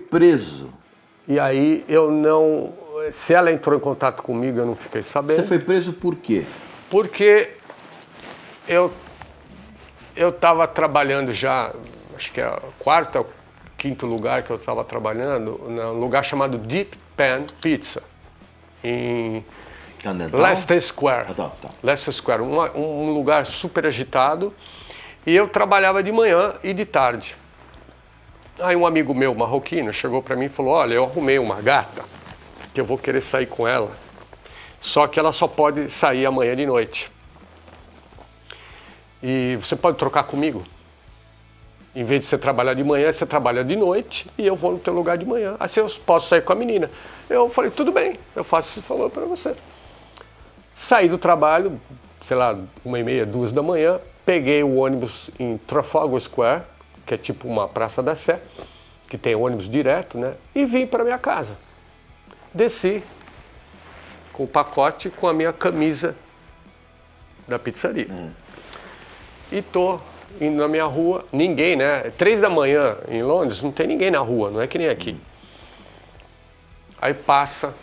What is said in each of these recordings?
preso. E aí eu não... Se ela entrou em contato comigo, eu não fiquei sabendo. Você foi preso por quê? Porque eu estava trabalhando já, acho que é o quarto ou quinto lugar que eu estava trabalhando, num lugar chamado Deep Pan Pizza, em Leicester Square. Tá. Leicester Square, um lugar super agitado. E eu trabalhava de manhã e de tarde. Aí um amigo meu, marroquino, chegou para mim e falou, olha, eu arrumei uma gata, que eu vou querer sair com ela, só que ela só pode sair amanhã de noite. E você pode trocar comigo? Em vez de você trabalhar de manhã, você trabalha de noite e eu vou no teu lugar de manhã. Assim eu posso sair com a menina. Eu falei, tudo bem, eu faço esse favor para você. Saí do trabalho, sei lá, 1h30, 2 da manhã, peguei o ônibus em Trafalgar Square, que é tipo uma Praça da Sé, que tem ônibus direto, né? E vim para minha casa. Desci com o pacote com a minha camisa da pizzaria. E tô indo na minha rua, ninguém, né? 3 da manhã em Londres, não tem ninguém na rua, não é que nem aqui. Aí passa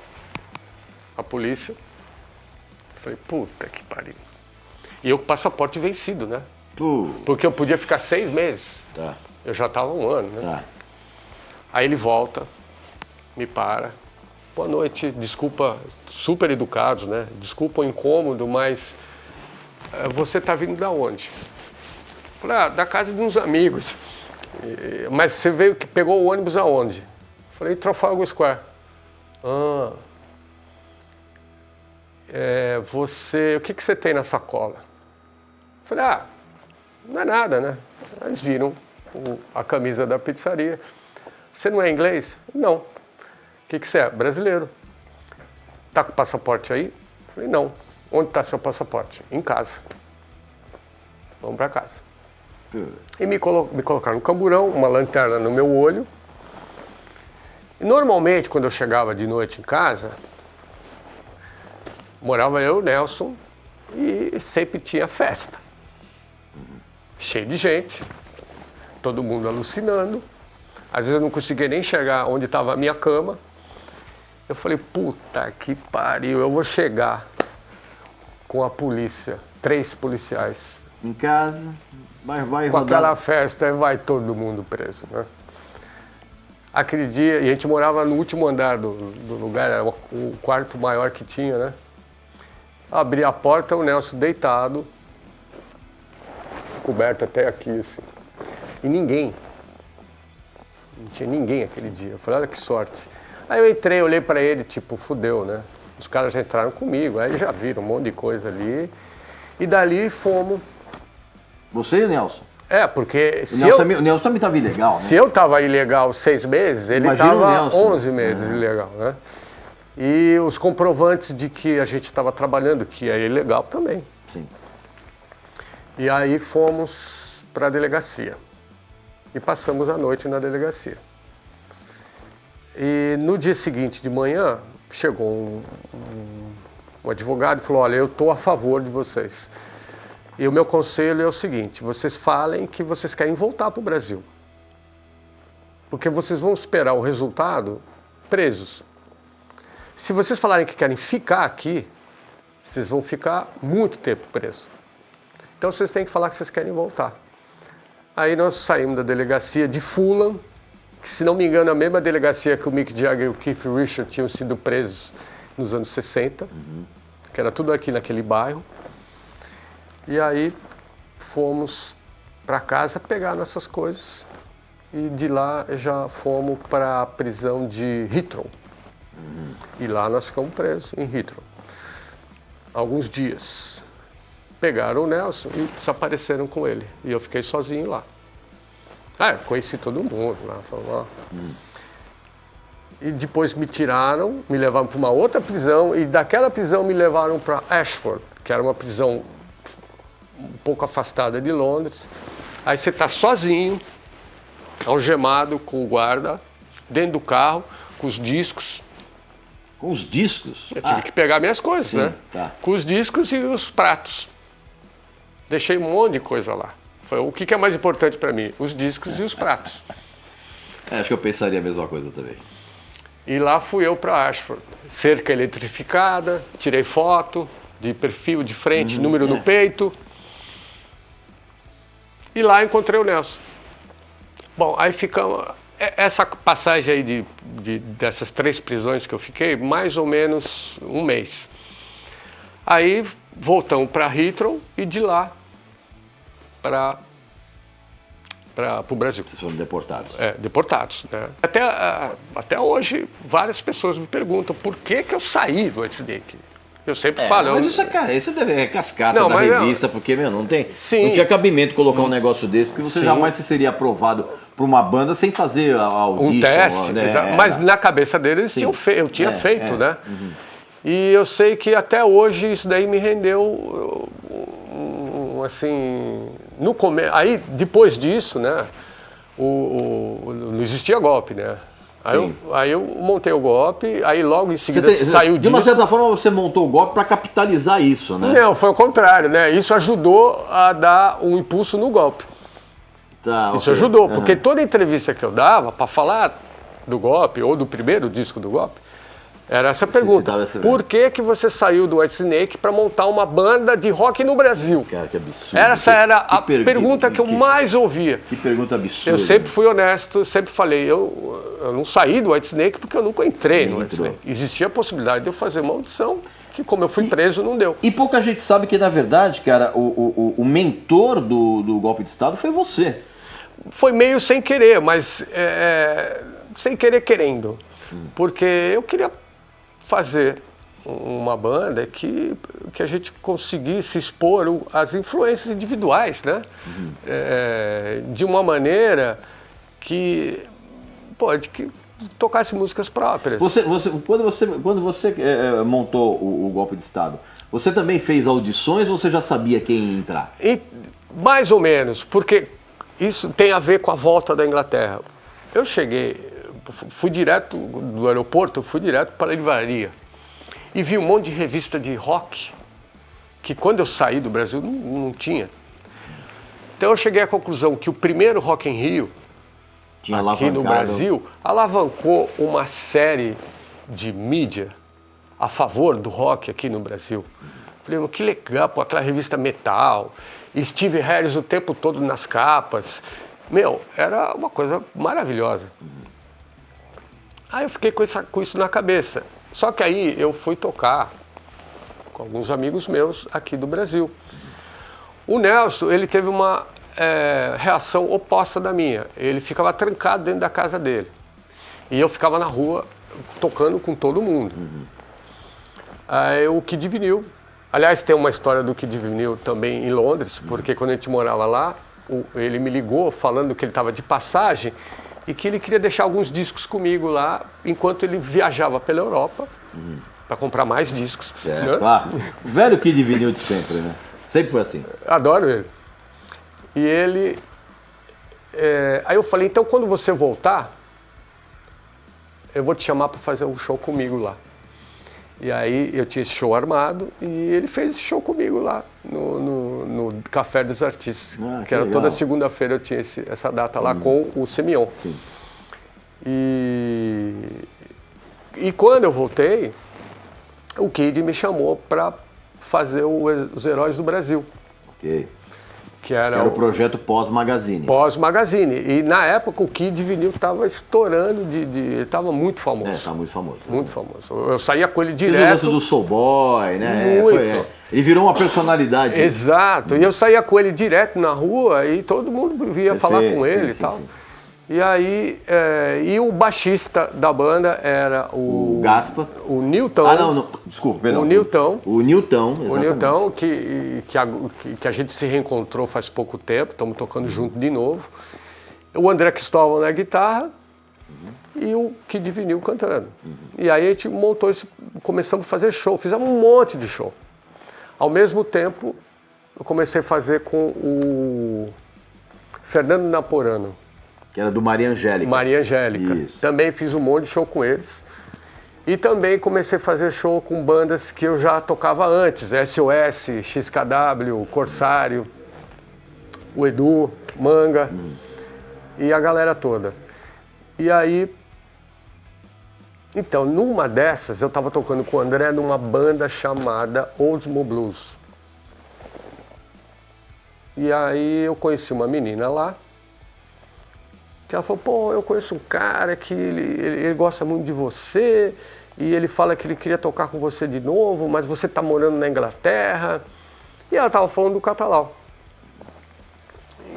a polícia. Eu falei, puta que pariu. E eu com o passaporte vencido, né? Porque eu podia ficar 6 meses. Tá. Eu já estava 1 ano, né? Tá. Aí ele volta, me para. Boa noite, desculpa, super educados, né? Desculpa o incômodo, mas você tá vindo da onde? Eu falei, da casa de uns amigos. Mas você veio que pegou o ônibus aonde? Eu falei, Trafalgar Square. O que você tem na sacola? Eu falei, não é nada, né? Eles viram a camisa da pizzaria. Você não é inglês? Não. O que você é? Brasileiro. Tá com o passaporte aí? Eu falei, não. Onde está seu passaporte? Em casa. Vamos para casa. E me colocaram no camburão, uma lanterna no meu olho. E normalmente, quando eu chegava de noite em casa, morava eu, Nelson, e sempre tinha festa. Cheio de gente, todo mundo alucinando. Às vezes eu não conseguia nem chegar onde estava a minha cama. Eu falei, puta que pariu, eu vou chegar com a polícia, 3 policiais. Em casa, mas vai com rodar. aquela festa, vai todo mundo preso, né? Aquele dia, e a gente morava no último andar do lugar, era o quarto maior que tinha, né? Abri a porta, o Nelson deitado, coberto até aqui, assim. E ninguém. Não tinha ninguém aquele dia. Eu falei, olha que sorte. Aí eu entrei, olhei pra ele, tipo, fudeu, né? Os caras já entraram comigo, aí já viram um monte de coisa ali. E dali fomos. Você e o Nelson? Porque O Nelson também estava ilegal, né? Se eu estava ilegal 6 meses, ele estava 11 meses ilegal, né? E os comprovantes de que a gente estava trabalhando, que é ilegal também. Sim. E aí fomos para a delegacia. E passamos a noite na delegacia. E no dia seguinte de manhã, chegou um advogado e falou, olha, eu estou a favor de vocês. E o meu conselho é o seguinte, vocês falem que vocês querem voltar para o Brasil. Porque vocês vão esperar o resultado presos. Se vocês falarem que querem ficar aqui, vocês vão ficar muito tempo presos. Então vocês têm que falar que vocês querem voltar. Aí nós saímos da delegacia de Fulham, que se não me engano é a mesma delegacia que o Mick Jagger e o Keith Richards tinham sido presos nos anos 60, que era tudo aqui naquele bairro. E aí fomos para casa pegar nossas coisas e de lá já fomos para a prisão de Heathrow. E lá nós ficamos presos em Heathrow. Alguns dias. Pegaram o Nelson e desapareceram com ele. E eu fiquei sozinho lá. Conheci todo mundo lá. E depois me tiraram, me levaram para uma outra prisão e daquela prisão me levaram para Ashford, que era uma prisão um pouco afastada de Londres. Aí você está sozinho, algemado com o guarda, dentro do carro, com os discos. Com os discos? Eu tive que pegar minhas coisas, sim, né? Tá. Com os discos e os pratos. Deixei um monte de coisa lá. Foi o que é mais importante para mim? Os discos e os pratos. Acho que eu pensaria a mesma coisa também. E lá fui eu para Ashford. Cerca eletrificada, tirei foto de perfil de frente, número no peito. E lá encontrei o Nelson. Bom, aí ficamos... Essa passagem aí dessas 3 prisões que eu fiquei, mais ou menos um mês. Aí voltamos para Heathrow e de lá para o Brasil. Vocês foram deportados. Deportados. Né? Até hoje, várias pessoas me perguntam por que eu saí do White Snake. Eu sempre falo... Mas isso é cascata da revista, porque, não tem... Sim. Não tinha cabimento colocar um negócio desse, porque você jamais seria aprovado por uma banda sem fazer a audition. Um teste, né? Mas na cabeça deles eu tinha feito, né? E eu sei que até hoje isso daí me rendeu, assim... Aí, depois disso, né? Não existia golpe, né? Aí eu montei o golpe, aí logo em seguida saiu de uma certa forma você montou o golpe para capitalizar isso, né? Não, foi o contrário, né? Isso ajudou a dar um impulso no golpe. Isso ajudou, porque toda entrevista que eu dava para falar do golpe ou do primeiro disco do golpe, era essa pergunta. Por que você saiu do White Snake para montar uma banda de rock no Brasil? Cara, que absurdo. Essa era a pergunta que eu mais ouvia. Que pergunta absurda. Eu sempre fui honesto, sempre falei, eu não saí do White Snake porque eu nunca entrei no White Snake. Existia a possibilidade de eu fazer uma audição, que como eu fui preso, não deu. E pouca gente sabe que, na verdade, cara, o mentor do golpe de Estado foi você. Foi meio sem querer, mas sem querer querendo. Porque eu queria fazer uma banda que a gente conseguisse expor as influências individuais, né? De uma maneira que tocasse músicas próprias. Quando você montou o golpe de Estado, você também fez audições ou você já sabia quem ia entrar? Mais ou menos, porque isso tem a ver com a volta da Inglaterra. Eu fui direto do aeroporto, fui direto para a livraria e vi um monte de revista de rock que quando eu saí do Brasil não tinha. Então eu cheguei à conclusão que o primeiro Rock in Rio aqui no Brasil alavancou uma série de mídia a favor do rock aqui no Brasil. Falei, que legal, aquela revista Metal, Steve Harris o tempo todo nas capas. Era uma coisa maravilhosa. Aí eu fiquei com isso na cabeça. Só que aí eu fui tocar com alguns amigos meus aqui do Brasil. O Nelson, ele teve uma reação oposta da minha. Ele ficava trancado dentro da casa dele. E eu ficava na rua tocando com todo mundo. Aí o Kid Vinil. Aliás, tem uma história do Kid Vinil também em Londres, porque quando a gente morava lá, ele me ligou falando que ele estava de passagem e que ele queria deixar alguns discos comigo lá, enquanto ele viajava pela Europa para comprar mais discos. Né? Claro. Velho Kid Vinil de sempre, né? Sempre foi assim. Adoro ele. E ele... Aí eu falei, então quando você voltar, eu vou te chamar para fazer um show comigo lá. E aí eu tinha esse show armado e ele fez esse show comigo lá no Café dos Artistas, que era legal. Toda segunda-feira eu tinha essa data lá com o Semyon. Sim. E quando eu voltei, o Kid me chamou para fazer os Heróis do Brasil. Ok. Que era o projeto Pós-Magazine. Pós-Magazine. E na época o Kid Vinil estava estourando, ele estava muito famoso. Estava muito famoso. Muito famoso. Eu saía com ele direto. O lance do Soul Boy, né? Muito. Ele virou uma personalidade. Exato. E eu saía com ele direto na rua e todo mundo via falar com ele e tal. Sim. E aí, e o baixista da banda era o Gaspa. O Newton. Não. Desculpa, perdão. O Newton. O Newton, exatamente. O Newton, que a gente se reencontrou faz pouco tempo, estamos tocando junto de novo. O André Cristóvão na guitarra e o Kid Vinil cantando. E aí a gente montou isso, começamos a fazer show, fizemos um monte de show. Ao mesmo tempo, eu comecei a fazer com o Fernando Naporano. Que era do Maria Angélica. Maria Angélica. Isso. Também fiz um monte de show com eles. E também comecei a fazer show com bandas que eu já tocava antes. SOS, XKW, Corsário, o Edu, Manga e a galera toda. E aí, então, numa dessas, eu estava tocando com o André numa banda chamada Oldsmo Blues. E aí eu conheci uma menina lá, que ela falou, pô, eu conheço um cara que ele gosta muito de você, e ele fala que ele queria tocar com você de novo, mas você tá morando na Inglaterra. E ela tava falando do Catalão.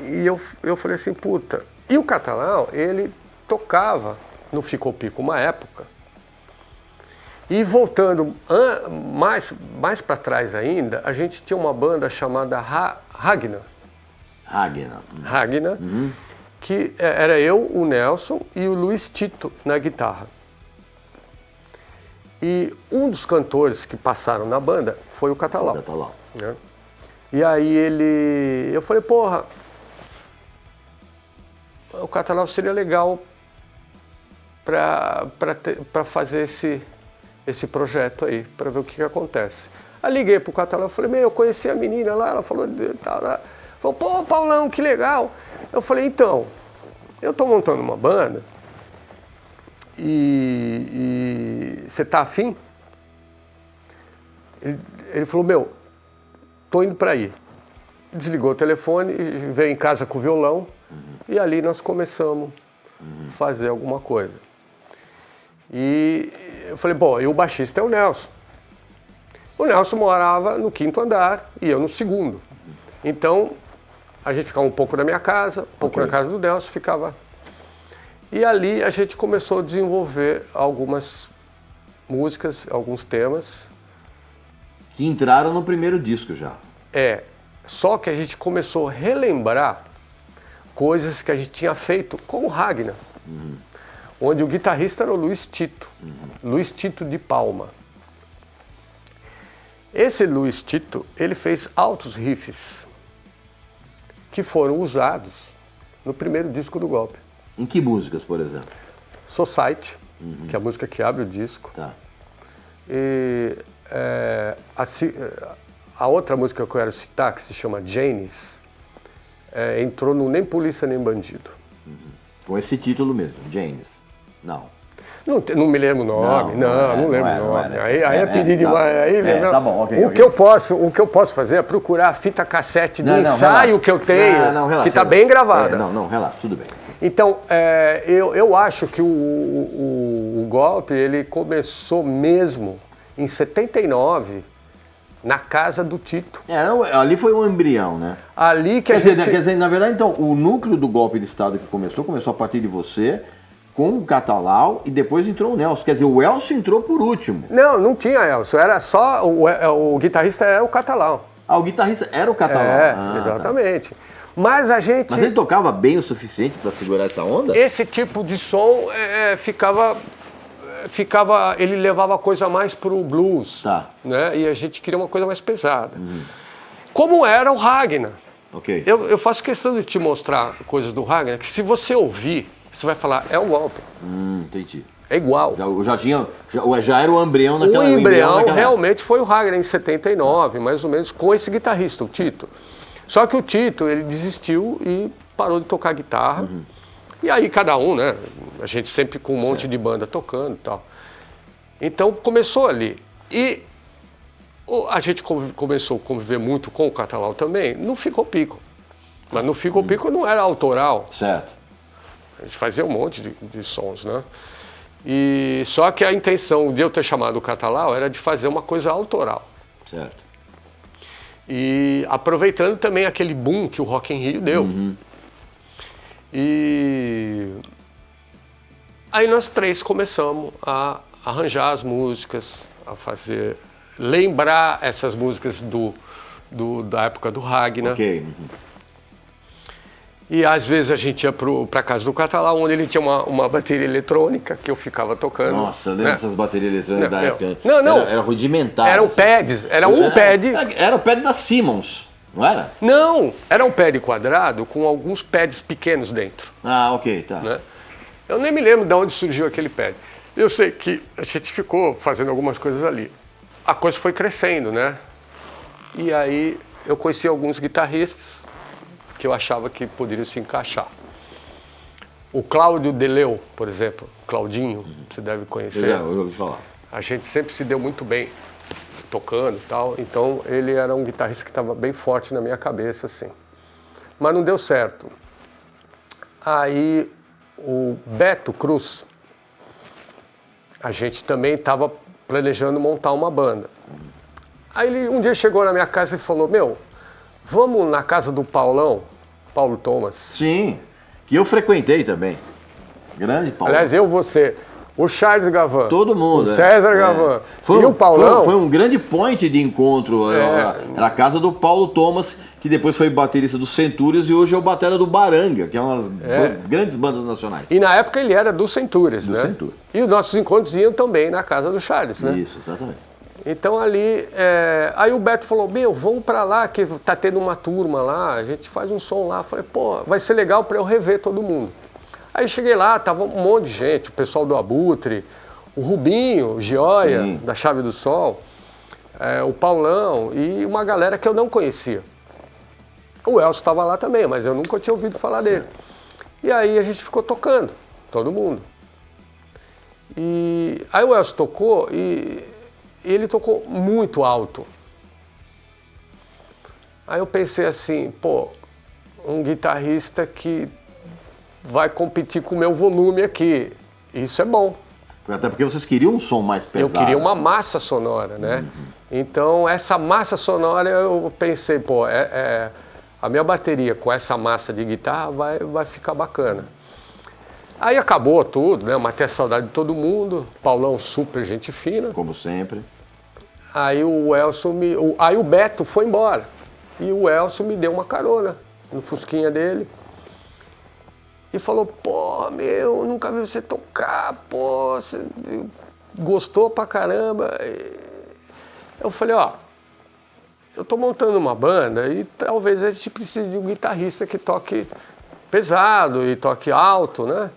E eu falei assim, puta. E o Catalão, ele tocava no Ficou Pico uma época. E voltando mais para trás ainda, a gente tinha uma banda chamada Ragnar. Ragnar, que era eu, o Nelson e o Luiz Tito na guitarra. E um dos cantores que passaram na banda foi o Catalão. Né? E aí eu falei, porra, o Catalão seria legal para fazer esse projeto aí, para ver o que acontece. Aí liguei pro Catalão, falei, eu conheci a menina lá, ela falou, falou, pô, Paulão, que legal. Eu falei, então, eu tô montando uma banda e você tá afim? Ele falou, tô indo para aí. Desligou o telefone, veio em casa com o violão e ali nós começamos a fazer alguma coisa. E eu falei, bom, e o baixista é o Nelson. O Nelson morava no 5º andar e eu no 2º. Então, a gente ficava um pouco na minha casa, um pouco na casa do Nelson, ficava... E ali a gente começou a desenvolver algumas músicas, alguns temas. Que entraram no primeiro disco já. Só que a gente começou a relembrar coisas que a gente tinha feito com o Ragnar. Onde o guitarrista era o Luiz Tito, Luiz Tito de Palma. Esse Luiz Tito, ele fez altos riffs que foram usados no primeiro disco do Golpe. Em que músicas, por exemplo? Society, que é a música que abre o disco. Tá. E a outra música que eu quero citar, que se chama Janis, entrou no Nem Polícia Nem Bandido. Com esse título mesmo, Janis. Não me lembro o nome, não lembro o nome. Aí é pedir demais. Tá bom, ok. O que eu posso fazer é procurar a fita cassete do ensaio que eu tenho, que está bem gravada. Relaxa, tudo bem. Então, eu acho que o Golpe, ele começou mesmo em 79, na casa do Tito. Ali foi um embrião, né? Ali que quer dizer, na verdade, então, o núcleo do Golpe de Estado que começou a partir de você, com o Catalão, e depois entrou o Nelson. Quer dizer, o Elcio entrou por último. Não tinha Elcio, era só, o guitarrista era o Catalão. O guitarrista era o Catalão. Exatamente. Tá. Mas ele tocava bem o suficiente para segurar essa onda? Esse tipo de som ele levava a coisa mais pro blues. Tá. Né? E a gente queria uma coisa mais pesada. Como era o Ragnar. Ok. Eu faço questão de te mostrar coisas do Ragnar, que se você ouvir, você vai falar, é o Golpe. Entendi. É igual. Já era o embrião naquela época. O embrião realmente foi o Ragnar em 79, mais ou menos, com esse guitarrista, o Tito. Só que o Tito, ele desistiu e parou de tocar guitarra. E aí cada um, né? A gente sempre com um monte de banda tocando e tal. Então começou ali. E a gente começou a conviver muito com o Catalão também. No Ficou Pico. Mas no Ficou Pico não era autoral. Certo. A gente fazia um monte de sons, né? E só que a intenção de eu ter chamado o Catalão era de fazer uma coisa autoral. Certo. E aproveitando também aquele boom que o Rock in Rio deu. E aí nós três começamos a arranjar as músicas, a lembrar essas músicas da época do Ragnar. Ok. E às vezes a gente ia pra casa do Catalão, onde ele tinha uma bateria eletrônica que eu ficava tocando. Nossa, eu lembro dessas baterias eletrônicas da época. Não. Era rudimentar. Eram pads, era um pad. Era o pad da Simmons, não era? Não, era um pad quadrado com alguns pads pequenos dentro. Ok, tá. Né? Eu nem me lembro de onde surgiu aquele pad. Eu sei que a gente ficou fazendo algumas coisas ali. A coisa foi crescendo, né? E aí eu conheci alguns guitarristas que eu achava que poderiam se encaixar. O Cláudio Deleu, por exemplo, Claudinho, você deve conhecer. Eu ouvi falar. A gente sempre se deu muito bem tocando e tal, então ele era um guitarrista que estava bem forte na minha cabeça, assim. Mas não deu certo. Aí o Beto Cruz, a gente também estava planejando montar uma banda. Aí ele um dia chegou na minha casa e falou, meu, vamos na casa do Paulão, Paulo Thomas. Sim, que eu frequentei também. Grande Paulo. Aliás, você, o Charles Gavan, todo mundo. o César Gavan e o Paulão. Foi um grande point de encontro. Era a casa do Paulo Thomas, que depois foi baterista do Centúrios e hoje é o batera do Baranga, que é uma das grandes bandas nacionais. E na época ele era do Centúrios, né? Centúrios. E os nossos encontros iam também na casa do Charles, né? Isso, exatamente. Então ali, aí o Beto falou, meu, vamos pra lá, que tá tendo uma turma lá, a gente faz um som lá. Falei, pô, vai ser legal pra eu rever todo mundo. Aí cheguei lá, tava um monte de gente, o pessoal do Abutre, o Rubinho, o Gioia, Sim. da Chave do Sol, o Paulão e uma galera que eu não conhecia. O Elcio estava lá também, mas eu nunca tinha ouvido falar dele. E aí a gente ficou tocando, todo mundo. E aí o Elcio tocou e ele tocou muito alto. Aí eu pensei assim, pô, um guitarrista que vai competir com o meu volume aqui. Isso é bom. Até porque vocês queriam um som mais pesado. Eu queria uma massa sonora, né? Então, essa massa sonora, eu pensei, pô, a minha bateria com essa massa de guitarra vai ficar bacana. Aí acabou tudo, né? Eu matei a saudade de todo mundo. Paulão super gente fina. Como sempre. Aí o Elcio aí o Beto foi embora. E o Elcio me deu uma carona no fusquinha dele. E falou, pô, meu, nunca vi você tocar, pô, você gostou pra caramba. Eu falei, ó, eu tô montando uma banda e talvez a gente precise de um guitarrista que toque pesado e toque alto, né?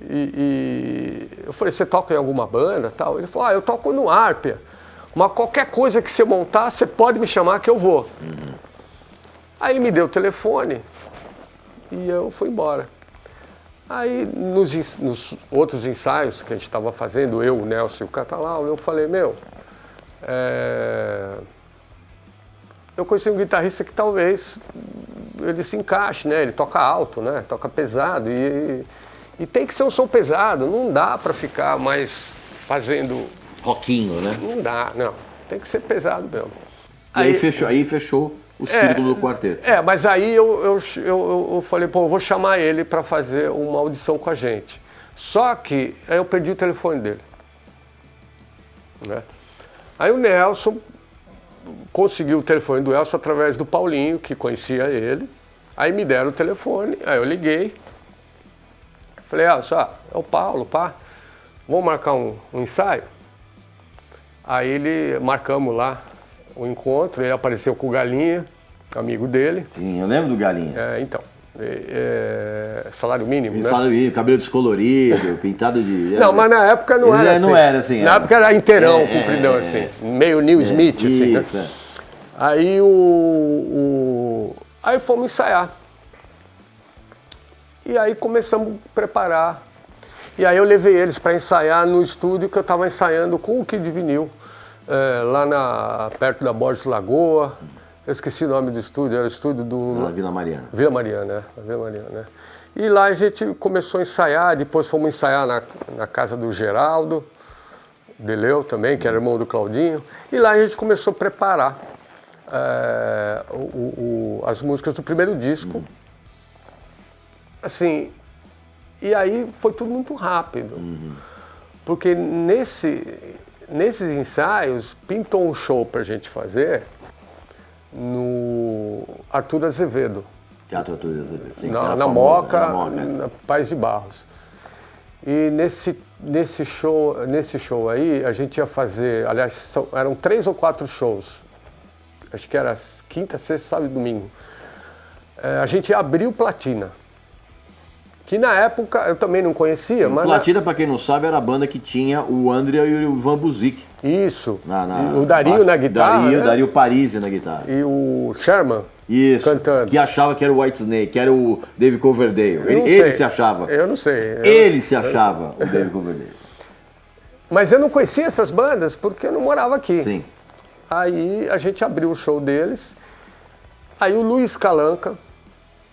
E eu falei, você toca em alguma banda tal? Ele falou, eu toco no Árpia, mas qualquer coisa que você montar, você pode me chamar que eu vou. Aí ele me deu o telefone e eu fui embora. Aí nos outros ensaios que a gente estava fazendo, eu, o Nelson e o Catalau, eu falei, meu, eu conheci um guitarrista que talvez ele se encaixe, né? Ele toca alto, né? Toca pesado e tem que ser um som pesado, não dá para ficar mais fazendo... Rockinho, né? Não dá, não. Tem que ser pesado mesmo. E aí fechou o círculo do quarteto. Mas aí eu falei, pô, eu vou chamar ele para fazer uma audição com a gente. Só que aí eu perdi o telefone dele. Né? Aí o Nelson conseguiu o telefone do Elcio através do Paulinho, que conhecia ele. Aí me deram o telefone, aí eu liguei. Falei, Elcio, é o Paulo, pá. Vamos marcar um ensaio? Aí marcamos lá o encontro, ele apareceu com o Galinha, amigo dele. Sim, eu lembro do Galinha. Então, salário mínimo, né? Salário mínimo, cabelo descolorido, pintado de... Não, mas na época não era assim. Não era assim. Na época era inteirão, compridão assim, meio Neil Smith, assim, isso, né? Aí aí fomos ensaiar. E aí começamos a preparar. E aí eu levei eles para ensaiar no estúdio que eu estava ensaiando com o Kid Vinil, lá perto da Borges Lagoa. Eu esqueci o nome do estúdio, era o estúdio do... Vila Mariana. Vila Mariana, né? E lá a gente começou a ensaiar, depois fomos ensaiar na casa do Geraldo Deleu também, que era irmão do Claudinho. E lá a gente começou a preparar as músicas do primeiro disco. Assim, e aí foi tudo muito rápido. Porque nesses ensaios pintou um show pra gente fazer no Arthur Azevedo. Teatro Arthur Azevedo, sim. Na Moca, na Paz de Barros. E nesse show aí, a gente ia fazer, aliás, eram 3 ou 4 shows. Acho que era quinta, sexta, sábado e domingo. A gente ia abrir o Platina. Que na época eu também não conhecia, mas... Platina, pra quem não sabe, era a banda que tinha o André e o Ivan Buzik. Isso. O Dario na guitarra. O Dario Parisi na guitarra. E o Sherman. Isso, cantando. que achava que era o Whitesnake, que era o David Coverdale. Eu não Ele sei. se achava. Eu não sei. Ele se achava o David Coverdale. Mas eu não conhecia essas bandas porque eu não morava aqui. Sim. Aí a gente abriu o show deles. Aí o Luiz Calanca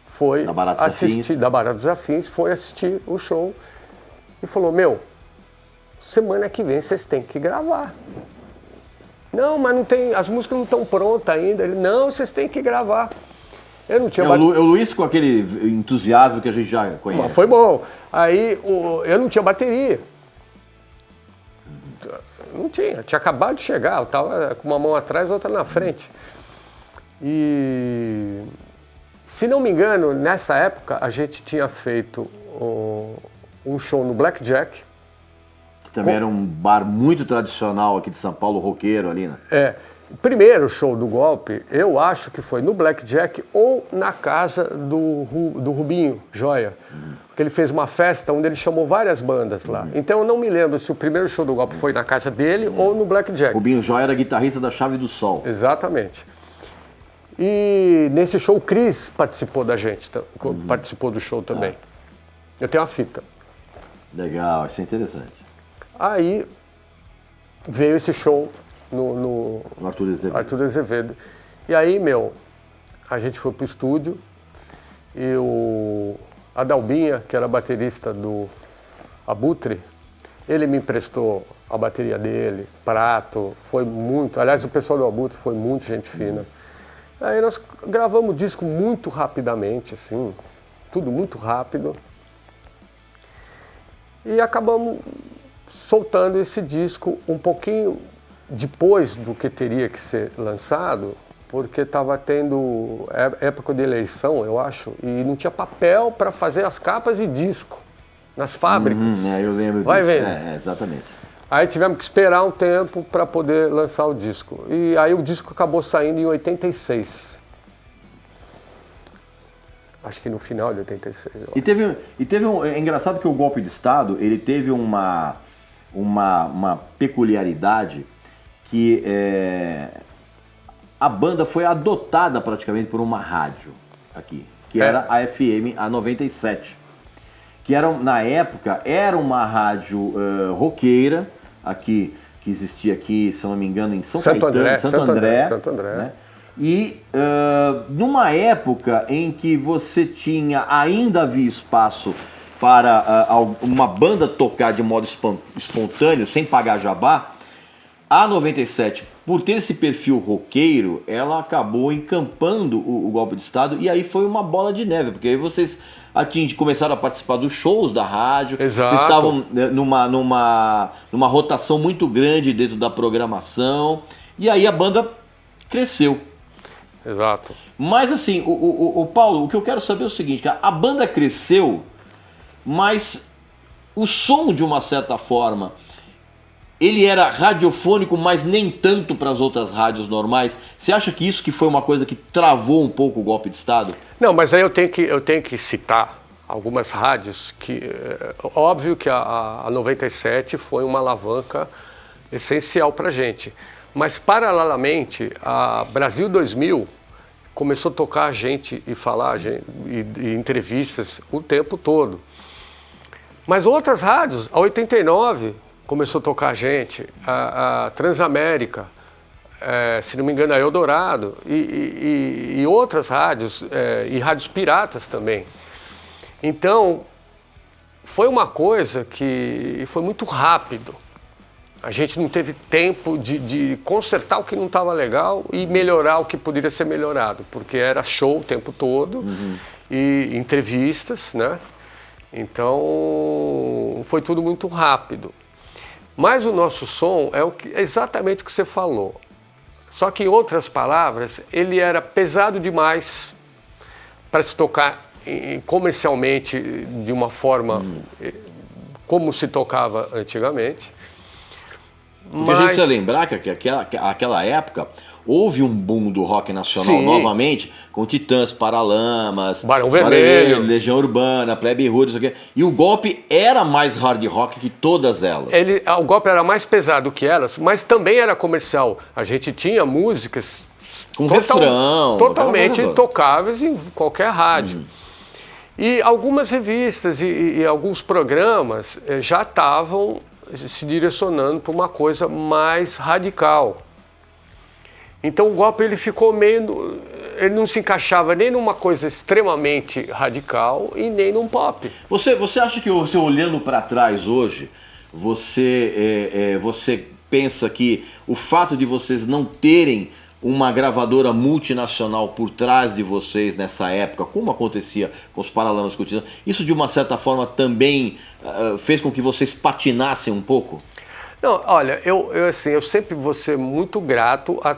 foi Da Barata dos assistir, Afins. da Barata dos Afins, foi assistir o show e falou: meu, semana que vem vocês têm que gravar. Não, mas não tem, as músicas não estão prontas ainda. Ele, não, vocês têm que gravar. Eu não tinha É o Luiz com aquele entusiasmo que a gente já conhece. Mas foi bom. Aí eu não tinha bateria. Não tinha acabado de chegar, eu estava com uma mão atrás e outra na frente. E, se não me engano, nessa época a gente tinha feito um show no Blackjack. Que também era um bar muito tradicional aqui de São Paulo, roqueiro ali, né? O primeiro show do Golpe, eu acho que foi no Blackjack ou na casa do Rubinho Joia. Porque ele fez uma festa onde ele chamou várias bandas lá. Então eu não me lembro se o primeiro show do Golpe foi na casa dele ou no Blackjack. Rubinho Joia era guitarrista da Chave do Sol. Exatamente. E nesse show o Cris participou da gente, participou do show também. Eu tenho uma fita. Legal, isso é interessante. Aí veio esse show no Arthur Azevedo. Arthur Azevedo. E aí, a gente foi pro estúdio e o Adalbinha, que era baterista do Abutre, ele me emprestou a bateria dele, prato, foi muito... Aliás, o pessoal do Abutre foi muito gente fina. Aí nós gravamos o disco muito rapidamente, assim, tudo muito rápido. E acabamos soltando esse disco um pouquinho depois do que teria que ser lançado, porque estava tendo época de eleição, eu acho, e não tinha papel para fazer as capas de disco nas fábricas. Eu lembro Vai disso. vendo. Exatamente. Aí tivemos que esperar um tempo para poder lançar o disco. E aí o disco acabou saindo em 86. Acho que no final de 86. É engraçado que o Golpe de Estado, ele teve uma peculiaridade que a banda foi adotada praticamente por uma rádio aqui, que era a FM, a 97. Que era, na época, era uma rádio roqueira, aqui, que existia aqui, se eu não me engano, em Santo André. Né? E numa época em que ainda havia espaço para uma banda tocar de modo espontâneo, sem pagar jabá, a 97, por ter esse perfil roqueiro, ela acabou encampando o Golpe de Estado, e aí foi uma bola de neve, porque aí vocês começaram a participar dos shows da rádio. Exato. Vocês estavam numa rotação muito grande dentro da programação, e aí a banda cresceu. Exato. Mas assim, o Paulo, o que eu quero saber é o seguinte, cara, a banda cresceu, mas o som, de uma certa forma, ele era radiofônico, mas nem tanto para as outras rádios normais. Você acha que isso que foi uma coisa que travou um pouco o Golpe de Estado? Não, mas aí eu tenho que citar algumas rádios que... Óbvio que a 97 foi uma alavanca essencial para a gente. Mas, paralelamente, a Brasil 2000 começou a tocar a gente e falar e entrevistas o tempo todo. Mas outras rádios, a 89 começou a tocar a gente, a Transamérica, se não me engano, a Eldorado e outras rádios, e rádios piratas também. Então, foi uma coisa que foi muito rápido. A gente não teve tempo de consertar o que não estava legal e melhorar o que poderia ser melhorado, porque era show o tempo todo e entrevistas, né? Então, foi tudo muito rápido. Mas o nosso som é exatamente o que você falou. Só que, em outras palavras, ele era pesado demais para se tocar comercialmente de uma forma como se tocava antigamente. Porque a gente precisa lembrar que aquela época houve um boom do rock nacional. Sim. Novamente, com Titãs, Paralamas, Barão Vermelho, Legião Urbana, Plebe Rude, isso aqui. E o Golpe era mais hard rock que todas elas. O Golpe era mais pesado que elas, mas também era comercial. A gente tinha músicas Com refrão. Totalmente tocáveis em qualquer rádio. E algumas revistas e alguns programas já estavam se direcionando para uma coisa mais radical. Então o golpe ele ficou meio... Ele não se encaixava nem numa coisa extremamente radical e nem num pop. Você acha que, você olhando para trás hoje, você pensa que o fato de vocês não terem uma gravadora multinacional por trás de vocês nessa época, como acontecia com os Paralamas Cotidianos, isso de uma certa forma também fez com que vocês patinassem um pouco? Não, olha, eu sempre vou ser muito grato a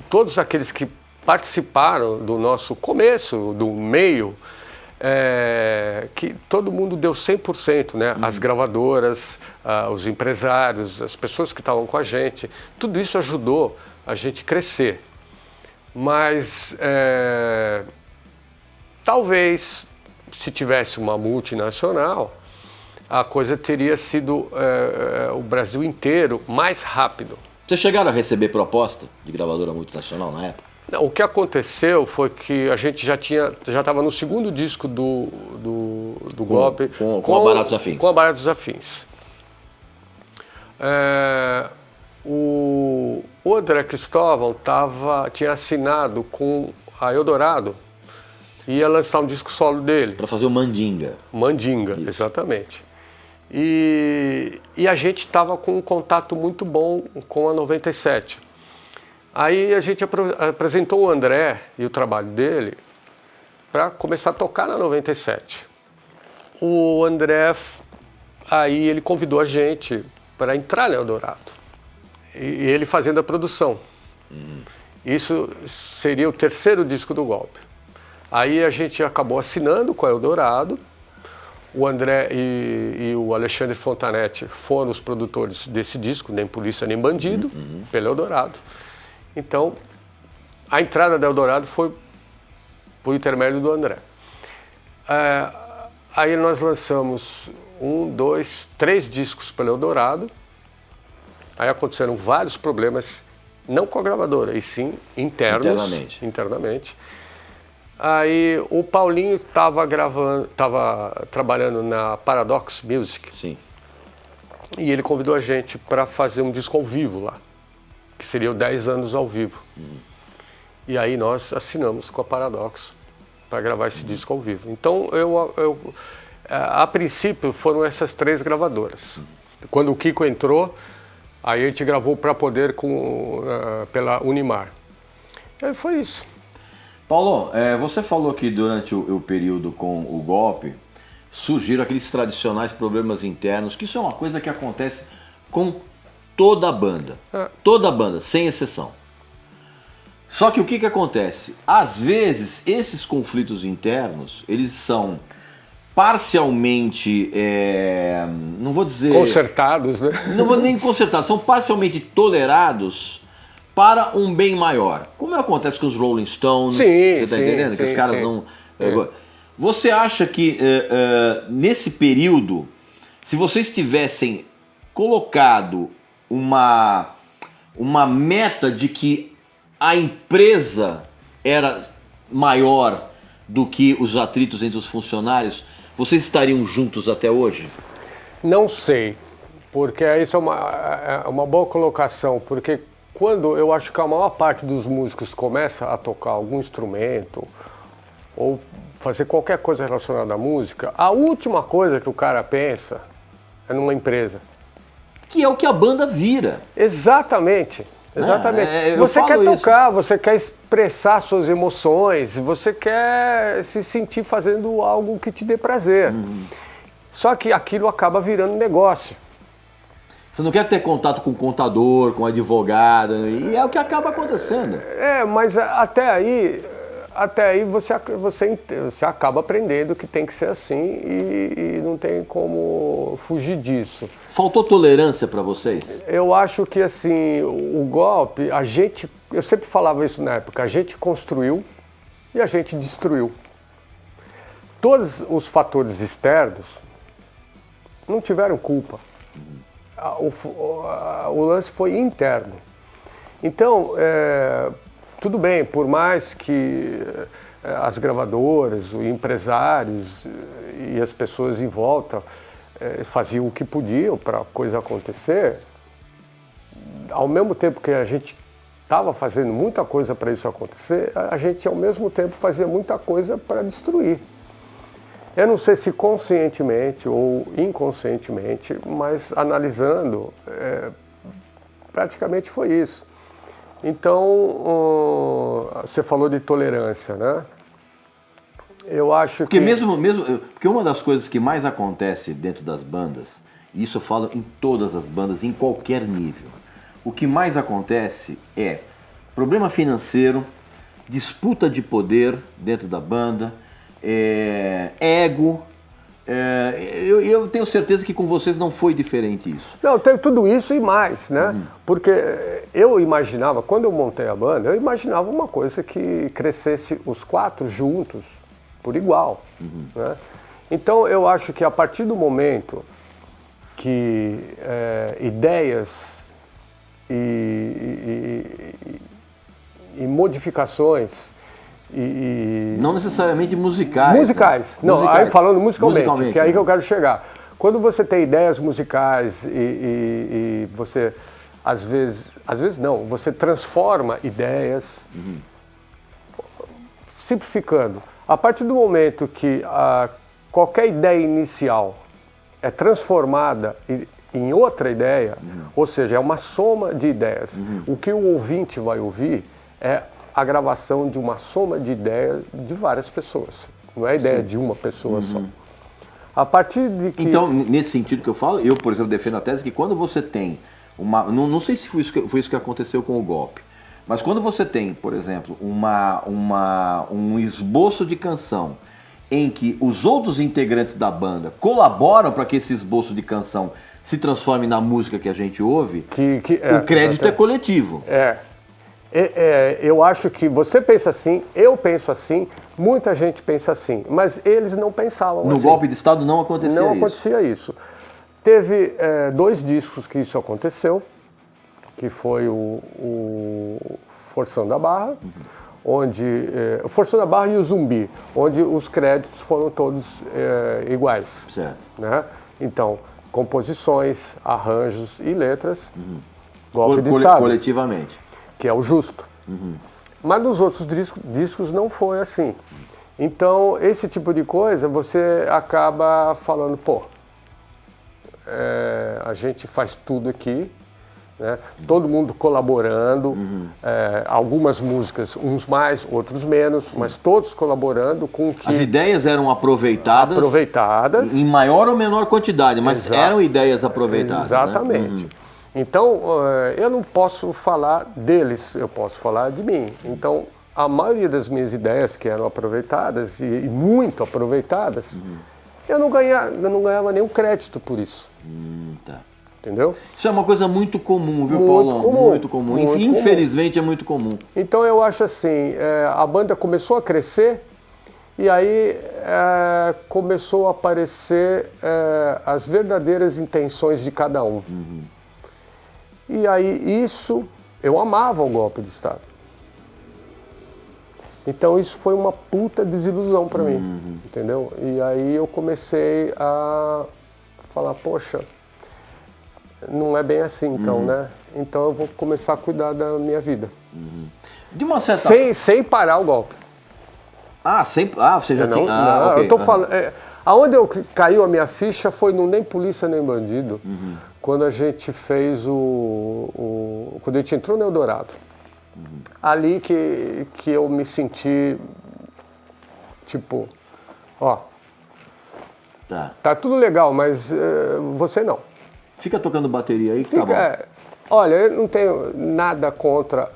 todos aqueles que participaram do nosso começo, do meio, que todo mundo deu 100%, né? As gravadoras, os empresários, as pessoas que estavam com a gente, tudo isso ajudou a gente crescer. Mas talvez, se tivesse uma multinacional, a coisa teria sido o Brasil inteiro mais rápido. Vocês chegaram a receber proposta de gravadora multinacional na época? Não, o que aconteceu foi que a gente já estava no segundo disco do golpe com a Baratos Afins. Com a Baratos Afins. O André Cristóvão tinha assinado com a Eldorado e ia lançar um disco solo dele. Para fazer o Mandinga. Mandinga, isso. Exatamente. E a gente estava com um contato muito bom com a 97. Aí a gente apresentou o André e o trabalho dele para começar a tocar na 97. O André, aí ele convidou a gente para entrar na Eldorado. E ele fazendo a produção. Isso seria o terceiro disco do golpe. Aí a gente acabou assinando com a Eldorado. O André e o Alexandre Fontanetti foram os produtores desse disco, Nem Polícia Nem Bandido, pela Eldorado. Então, a entrada da Eldorado foi por intermédio do André. Aí nós lançamos 1, 2, 3 discos pela Eldorado. Aí aconteceram vários problemas, não com a gravadora, e sim internamente. Aí o Paulinho estava trabalhando na Paradox Music. Sim. E ele convidou a gente para fazer um disco ao vivo lá, que seria o 10 anos ao vivo. E aí nós assinamos com a Paradox para gravar esse disco ao vivo. Então, a princípio, foram essas 3 gravadoras. Quando o Kiko entrou, aí a gente gravou para poder pela Unimar. E aí foi isso. Paulo, você falou que durante o período com o golpe, surgiram aqueles tradicionais problemas internos, que isso é uma coisa que acontece com toda a banda. Toda a banda, sem exceção. Só que o que acontece? Às vezes, esses conflitos internos, eles são parcialmente, não vou dizer... Consertados, né? Não vou nem consertar, são parcialmente tolerados para um bem maior. Como acontece com os Rolling Stones, você está entendendo? Que os caras não... Você acha que nesse período, se vocês tivessem colocado uma meta de que a empresa era maior do que os atritos entre os funcionários, vocês estariam juntos até hoje? Não sei, porque isso é uma boa colocação, porque quando eu acho que a maior parte dos músicos começa a tocar algum instrumento ou fazer qualquer coisa relacionada à música, a última coisa que o cara pensa é numa empresa. Que é o que a banda vira. Exatamente. Você quer tocar, você quer expressar suas emoções, você quer se sentir fazendo algo que te dê prazer. Só que aquilo acaba virando negócio. Você não quer ter contato com o contador, com o advogado, e é o que acaba acontecendo. Mas até aí você acaba aprendendo que tem que ser assim e não tem como fugir disso. Faltou tolerância para vocês? Eu acho que assim, o golpe, eu sempre falava isso na época, a gente construiu e a gente destruiu. Todos os fatores externos não tiveram culpa. O lance foi interno. Então, tudo bem, por mais que as gravadoras, os empresários e as pessoas em volta faziam o que podiam para a coisa acontecer, ao mesmo tempo que a gente estava fazendo muita coisa para isso acontecer, a gente ao mesmo tempo fazia muita coisa para destruir. Eu não sei se conscientemente ou inconscientemente, mas analisando, praticamente foi isso. Então, você falou de tolerância, né? Eu acho porque que... Porque uma das coisas que mais acontece dentro das bandas, e isso eu falo em todas as bandas, em qualquer nível, o que mais acontece é problema financeiro, disputa de poder dentro da banda, ego. Eu tenho certeza que com vocês não foi diferente isso. Não, tem tudo isso e mais, né? Porque eu imaginava, quando eu montei a banda, eu imaginava uma coisa que crescesse os 4 juntos por igual, né? Então eu acho que a partir do momento que ideias e modificações não necessariamente musicais. Musicais. Né? Não, musicais. Aí falando musicalmente, que é aí que eu quero chegar. Quando você tem ideias musicais e você, às vezes não, você transforma ideias, simplificando. A partir do momento que qualquer ideia inicial é transformada em outra ideia, ou seja, é uma soma de ideias. O que o ouvinte vai ouvir é a gravação de uma soma de ideias de várias pessoas. Não é a ideia de uma pessoa só. A partir de que... Então, nesse sentido que eu falo, eu, por exemplo, defendo a tese que quando você tem uma... Não sei se foi isso que aconteceu com o golpe, mas quando você tem, por exemplo, um esboço de canção em que os outros integrantes da banda colaboram para que esse esboço de canção se transforme na música que a gente ouve, o crédito é coletivo. Eu acho que você pensa assim, eu penso assim, muita gente pensa assim, mas eles não pensavam assim. No golpe de Estado não acontecia isso? Não acontecia isso. Teve 2 discos que isso aconteceu, que foi o Forçando a Barra, onde o Forçando a Barra e o Zumbi, onde os créditos foram todos iguais. Certo. Né? Então, composições, arranjos e letras, golpe de Estado. Coletivamente. Que é o justo. Mas nos outros discos não foi assim. Então, esse tipo de coisa, você acaba falando, pô, a gente faz tudo aqui, né? Todo mundo colaborando, algumas músicas, uns mais, outros menos, mas todos colaborando com que... As ideias eram aproveitadas em maior ou menor quantidade, mas eram ideias aproveitadas. Exatamente. Né? Então, eu não posso falar deles, eu posso falar de mim. Então, a maioria das minhas ideias que eram aproveitadas, e muito aproveitadas, eu não ganhava nenhum crédito por isso. Tá. Entendeu? Isso é uma coisa muito comum, viu, Paulão? Muito comum. Infelizmente é muito comum. Então, eu acho assim, a banda começou a crescer e aí começou a aparecer as verdadeiras intenções de cada um. E aí eu amava o golpe de Estado. Então isso foi uma puta desilusão para mim, entendeu? E aí eu comecei a falar, poxa, não é bem assim então, né? Então eu vou começar a cuidar da minha vida. De uma certa... Sem parar o golpe. Você já tinha... Não, okay. Eu tô falando... aonde caiu a minha ficha foi no Nem Polícia Nem Bandido, quando a gente fez quando a gente entrou no Eldorado. Ali que eu me senti, tipo, ó, tá tudo legal, mas você não. Fica tocando bateria aí que tá bom. Olha, eu não tenho nada contra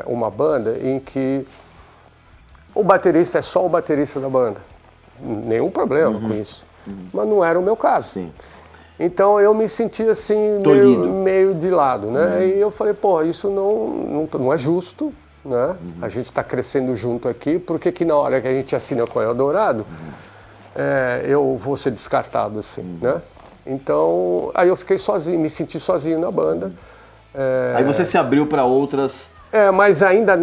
uma banda em que o baterista é só o baterista da banda. Nenhum problema com isso. Mas não era o meu caso. Sim. Então eu me senti assim, meio de lado, né? E eu falei, pô, isso não é justo, né? A gente está crescendo junto aqui, por que na hora que a gente assina com o Eldorado, eu vou ser descartado assim, né? Então, aí eu fiquei sozinho, me senti sozinho na banda. Aí você se abriu para outras Mas ainda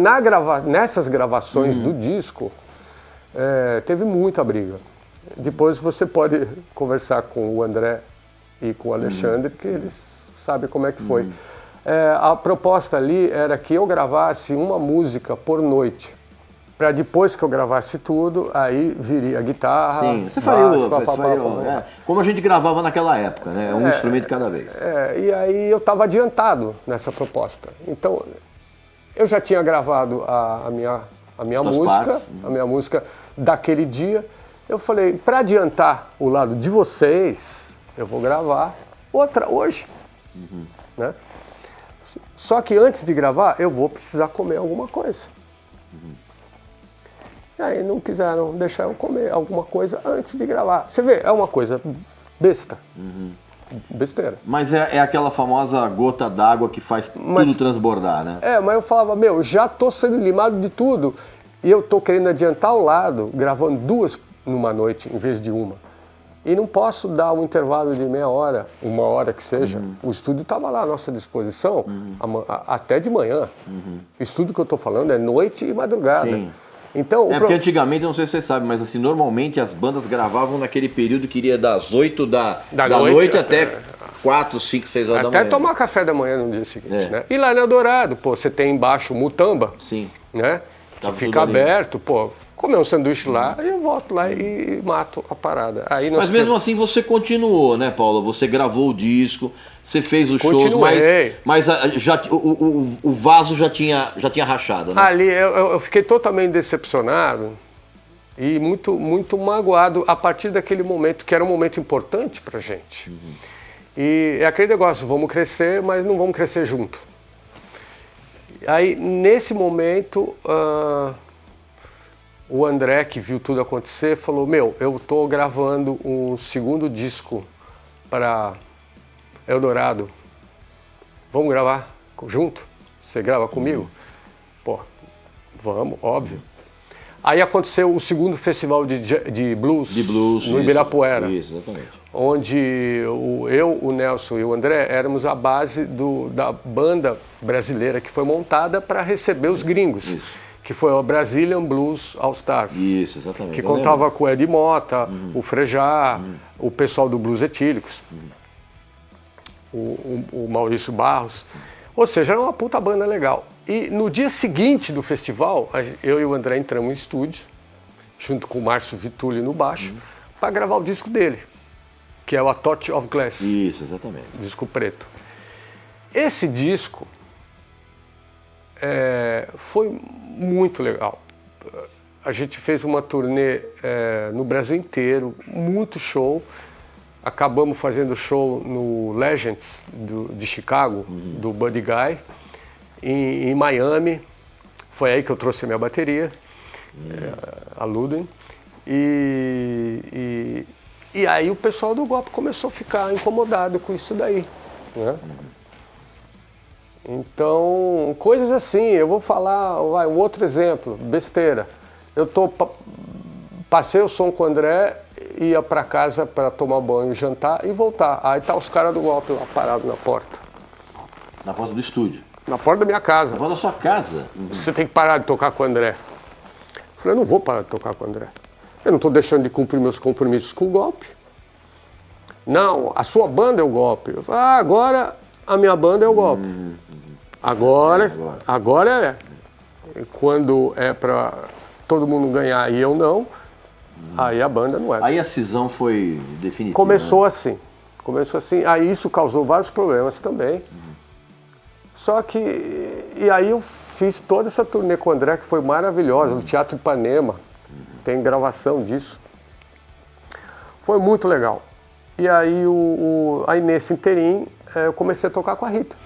nessas gravações do disco, teve muita briga. Depois você pode conversar com o André e com o Alexandre, que eles sabem como é que foi. A proposta ali era que eu gravasse uma música por noite. Para depois que eu gravasse tudo, aí viria a guitarra. Sim, você faria, como a gente gravava naquela época, né? Um instrumento cada vez. E aí eu estava adiantado nessa proposta. Então, eu já tinha gravado a minha música, a minha música daquele dia. Eu falei, para adiantar o lado de vocês, eu vou gravar outra hoje. Né? Só que antes de gravar, eu vou precisar comer alguma coisa. E aí não quiseram deixar eu comer alguma coisa antes de gravar. Você vê, é uma coisa besta. Besteira. Mas é aquela famosa gota d'água que faz tudo transbordar, né? Mas eu falava, já tô sendo limado de tudo. E eu tô querendo adiantar o lado, gravando 2 numa noite em vez de uma. E não posso dar um intervalo de meia hora, 1 hora que seja. O estúdio estava lá à nossa disposição, até de manhã. O estúdio que eu tô falando é noite e madrugada. Sim. Então, porque antigamente, não sei se você sabe, mas assim, normalmente as bandas gravavam naquele período que iria das 8 da noite até 4, 5, 6 horas da manhã. Até tomar café da manhã no dia seguinte, né? E lá no Eldorado, você tem embaixo o Mutamba, sim, né? Que fica aberto, comer um sanduíche lá, e eu volto lá e mato a parada. Aí mas mesmo assim você continuou, né, Paulo? Você gravou o disco, você fez os shows, mas o vaso já tinha rachado, né? Ali eu fiquei totalmente decepcionado e muito magoado a partir daquele momento, que era um momento importante pra gente. E é aquele negócio, vamos crescer, mas não vamos crescer junto. Aí, nesse momento, o André, que viu tudo acontecer, falou, eu tô gravando um segundo disco para Eldorado. Vamos gravar junto? Você grava comigo? Vamos, óbvio. Aí aconteceu o segundo festival de blues no Ibirapuera. Isso, exatamente. Onde eu, o Nelson e o André éramos a base da banda brasileira que foi montada para receber os gringos. Isso. Que foi o Brazilian Blues All Stars. Isso, exatamente. Que contava com o Ed Mota, o Frejá, o pessoal do Blues Etílicos, o Maurício Barros. Ou seja, era uma puta banda legal. E no dia seguinte do festival, eu e o André entramos em estúdio, junto com o Márcio Vitulli no baixo, para gravar o disco dele, que é o A Touch of Glass. Isso, exatamente. Disco preto. Esse disco foi muito legal. A gente fez uma turnê no Brasil inteiro, muito show. Acabamos fazendo show no Legends de Chicago, do Buddy Guy, em Miami. Foi aí que eu trouxe a minha bateria, a Ludwig. E aí o pessoal do golpe começou a ficar incomodado com isso daí, né? Então, coisas assim, eu vou falar, um outro exemplo, besteira. Passei o som com o André, ia para casa para tomar banho, jantar e voltar. Aí tá os caras do golpe lá parados na porta. Na porta do estúdio? Na porta da minha casa. Na porta da sua casa? Você tem que parar de tocar com o André. Eu falei, eu não vou parar de tocar com o André. Eu não estou deixando de cumprir meus compromissos com o golpe. Não, a sua banda é o golpe. Eu falei, agora a minha banda é o golpe. Agora é. Quando é para todo mundo ganhar e eu não, aí a banda não é. Aí a cisão foi definitiva. Começou assim. Aí isso causou vários problemas também. Só que, e aí eu fiz toda essa turnê com o André, que foi maravilhosa, no Teatro Ipanema. Tem gravação disso. Foi muito legal. E aí, aí nesse inteirinho, eu comecei a tocar com a Rita.